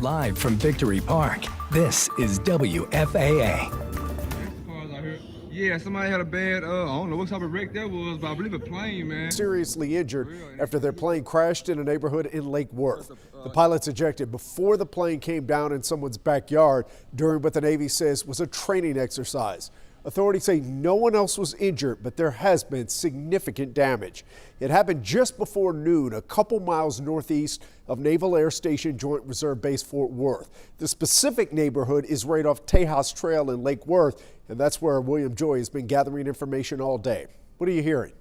Live from Victory Park, this is WFAA. Cars out here. Yeah, somebody had a bad, I don't know what type of wreck that was, but I believe a plane, man. Seriously injured after their plane crashed in a neighborhood in Lake Worth. The pilots ejected before the plane came down in someone's backyard during what the Navy says was a training exercise. Authorities say no one else was injured, but there has been significant damage. It happened just before noon, a couple miles northeast of Naval Air Station Joint Reserve Base Fort Worth. The specific neighborhood is right off Tejas Trail in Lake Worth, and that's where William Joy has been gathering information all day. What are you hearing?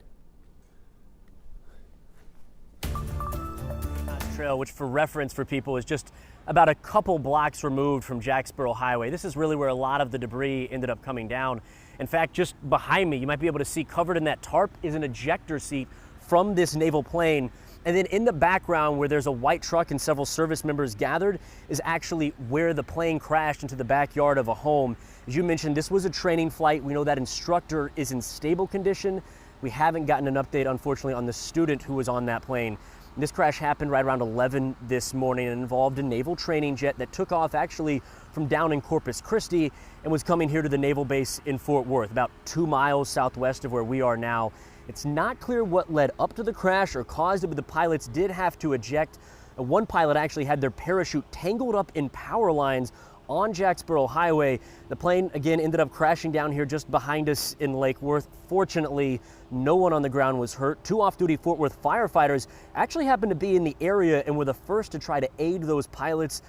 Trail, which for reference for people is just about a couple blocks removed from Jacksboro Highway. This is really where a lot of the debris ended up coming down. In fact, just behind me, you might be able to see covered in that tarp is an ejector seat from this naval plane. And then in the background where there's a white truck and several service members gathered is actually where the plane crashed into the backyard of a home. As you mentioned, this was a training flight. We know that instructor is in stable condition. We haven't gotten an update, unfortunately, on the student who was on that plane. This crash happened right around 11 this morning and involved a naval training jet that took off actually from down in Corpus Christi and was coming here to the naval base in Fort Worth, about 2 miles southwest of where we are now. It's not clear what led up to the crash or caused it, but the pilots did have to eject. One pilot actually had their parachute tangled up in power lines on Jacksboro Highway. The plane again ended up crashing down here just behind us in Lake Worth. Fortunately, no one on the ground was hurt. 2 off-duty Fort Worth firefighters actually happened to be in the area and were the first to try to aid those pilots.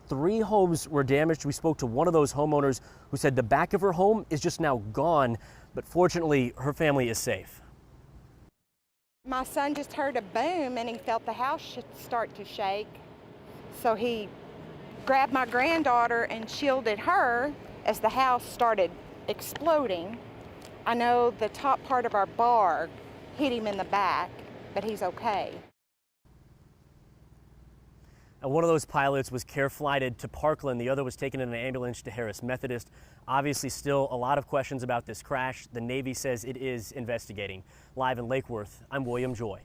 3 homes were damaged. We spoke to one of those homeowners who said the back of her home is just now gone, but fortunately her family is safe. My son just heard a boom and he felt the house start to shake, so he grabbed my granddaughter and shielded her as the house started exploding. I know the top part of our bar hit him in the back, but he's okay. And one of those pilots was care flighted to Parkland. The other was taken in an ambulance to Harris Methodist. Obviously still a lot of questions about this crash. The Navy says it is investigating. Live in Lake Worth, I'm William Joy.